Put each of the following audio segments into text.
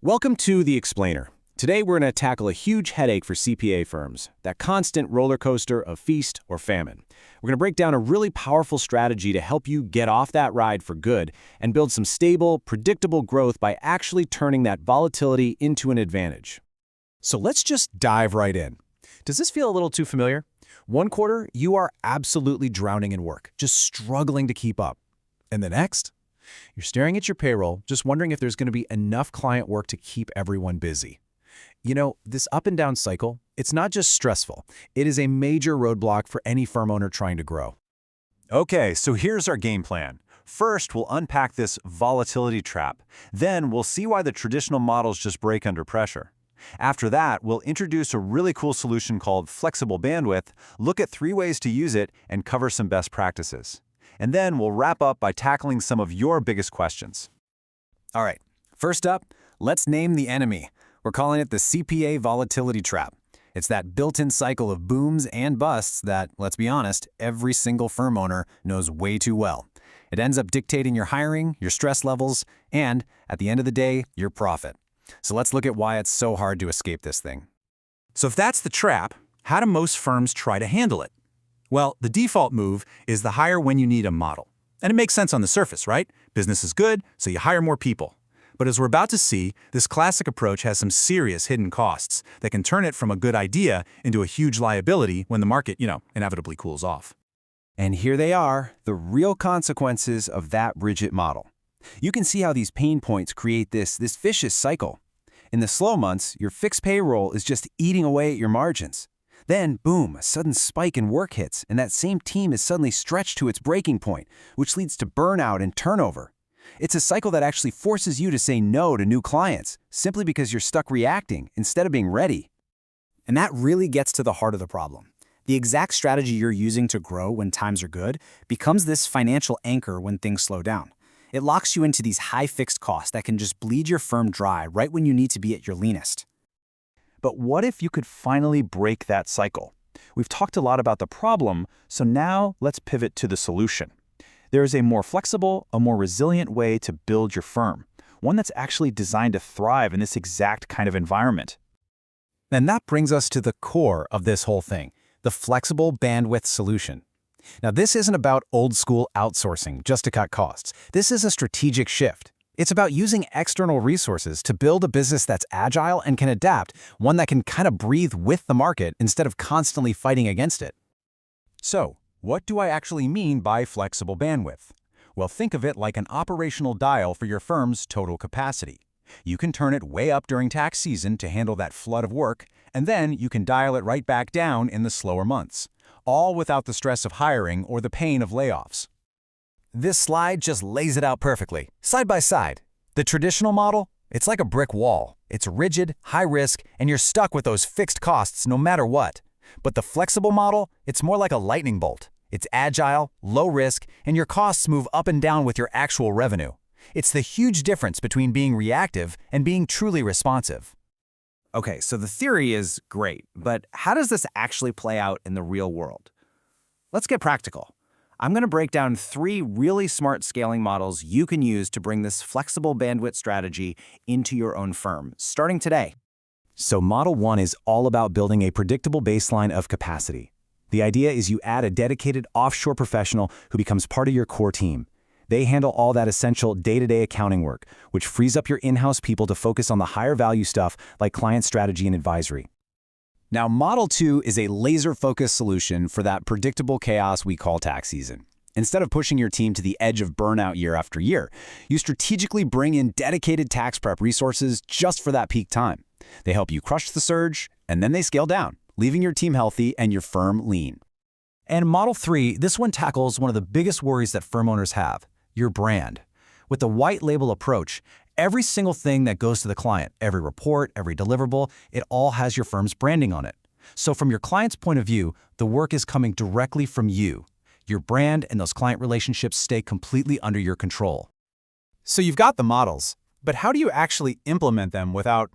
Welcome to The Explainer. Today we're going to tackle a huge headache for CPA firms, that constant roller coaster of feast or famine. We're going to break down a really powerful strategy to help you get off that ride for good and build some stable, predictable growth by actually turning that volatility into an advantage. So let's just dive right in. Does this feel a little too familiar? One quarter, you are absolutely drowning in work, just struggling to keep up. And the next? You're staring at your payroll, just wondering if there's going to be enough client work to keep everyone busy. You know, this up and down cycle, it's not just stressful. It is a major roadblock for any firm owner trying to grow. Okay, so here's our game plan. First, we'll unpack this volatility trap. Then, we'll see why the traditional models just break under pressure. After that, we'll introduce a really cool solution called flexible bandwidth, look at 3 ways to use it, and cover some best practices. And then we'll wrap up by tackling some of your biggest questions. All right, first up, let's name the enemy. We're calling it the CPA volatility trap. It's that built-in cycle of booms and busts that, let's be honest, every single firm owner knows way too well. It ends up dictating your hiring, your stress levels, and, at the end of the day, your profit. So let's look at why it's so hard to escape this thing. So if that's the trap, how do most firms try to handle it? Well, the default move is the hire when you need 'em model. And it makes sense on the surface, right? Business is good, so you hire more people. But as we're about to see, this classic approach has some serious hidden costs that can turn it from a good idea into a huge liability when the market, inevitably cools off. And here they are, the real consequences of that rigid model. You can see how these pain points create this vicious cycle. In the slow months, your fixed payroll is just eating away at your margins. Then, boom, a sudden spike in work hits, and that same team is suddenly stretched to its breaking point, which leads to burnout and turnover. It's a cycle that actually forces you to say no to new clients, simply because you're stuck reacting instead of being ready. And that really gets to the heart of the problem. The exact strategy you're using to grow when times are good becomes this financial anchor when things slow down. It locks you into these high fixed costs that can just bleed your firm dry right when you need to be at your leanest. But what if you could finally break that cycle? We've talked a lot about the problem, so now let's pivot to the solution. There is a more flexible, a more resilient way to build your firm, one that's actually designed to thrive in this exact kind of environment. And that brings us to the core of this whole thing, the flexible bandwidth solution. Now, this isn't about old-school outsourcing just to cut costs. This is a strategic shift. It's about using external resources to build a business that's agile and can adapt, one that can kind of breathe with the market instead of constantly fighting against it. So, what do I actually mean by flexible bandwidth? Well, think of it like an operational dial for your firm's total capacity. You can turn it way up during tax season to handle that flood of work, and then you can dial it right back down in the slower months, all without the stress of hiring or the pain of layoffs. This slide just lays it out perfectly, side by side. The traditional model, it's like a brick wall. It's rigid, high risk, and you're stuck with those fixed costs no matter what. But the flexible model, it's more like a lightning bolt. It's agile, low risk, and your costs move up and down with your actual revenue. It's the huge difference between being reactive and being truly responsive. Okay, so the theory is great, but how does this actually play out in the real world? Let's get practical. I'm going to break down 3 really smart scaling models you can use to bring this flexible bandwidth strategy into your own firm, starting today. So Model 1 is all about building a predictable baseline of capacity. The idea is you add a dedicated offshore professional who becomes part of your core team. They handle all that essential day-to-day accounting work, which frees up your in-house people to focus on the higher value stuff like client strategy and advisory. Now, Model 2 is a laser-focused solution for that predictable chaos we call tax season. Instead of pushing your team to the edge of burnout year after year, you strategically bring in dedicated tax prep resources just for that peak time. They help you crush the surge, and then they scale down, leaving your team healthy and your firm lean. And Model 3, this one tackles one of the biggest worries that firm owners have, your brand. With the white label approach, every single thing that goes to the client, every report, every deliverable, it all has your firm's branding on it. So from your client's point of view, the work is coming directly from you. Your brand and those client relationships stay completely under your control. So you've got the models, but how do you actually implement them without,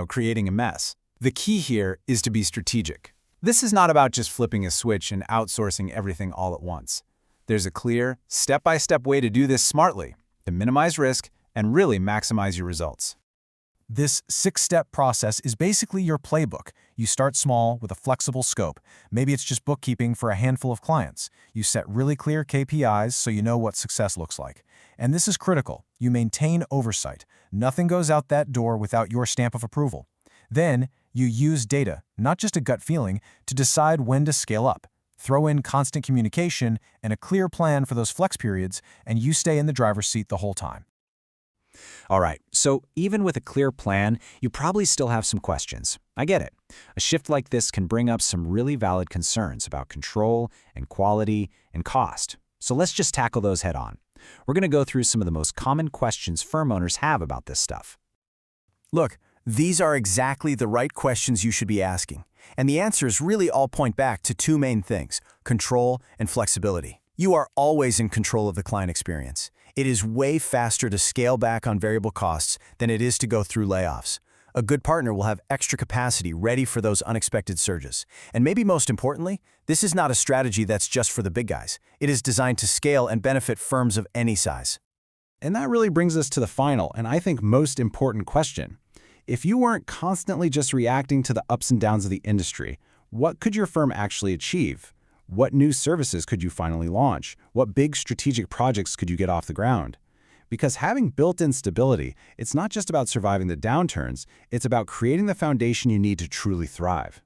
creating a mess? The key here is to be strategic. This is not about just flipping a switch and outsourcing everything all at once. There's a clear, step-by-step way to do this smartly, to minimize risk and really maximize your results. This 6-step process is basically your playbook. You start small with a flexible scope. Maybe it's just bookkeeping for a handful of clients. You set really clear KPIs so you know what success looks like. And this is critical. You maintain oversight. Nothing goes out that door without your stamp of approval. Then, you use data, not just a gut feeling, to decide when to scale up. Throw in constant communication and a clear plan for those flex periods, and you stay in the driver's seat the whole time. All right, so even with a clear plan, you probably still have some questions. I get it. A shift like this can bring up some really valid concerns about control and quality and cost. So let's just tackle those head on. We're going to go through some of the most common questions firm owners have about this stuff. Look, these are exactly the right questions you should be asking. And the answers really all point back to two main things: control and flexibility. You are always in control of the client experience. It is way faster to scale back on variable costs than it is to go through layoffs. A good partner will have extra capacity ready for those unexpected surges. And maybe most importantly, this is not a strategy that's just for the big guys. It is designed to scale and benefit firms of any size. And that really brings us to the final, and I think most important question. If you weren't constantly just reacting to the ups and downs of the industry, what could your firm actually achieve? What new services could you finally launch? What big strategic projects could you get off the ground? Because having built-in stability, it's not just about surviving the downturns, it's about creating the foundation you need to truly thrive.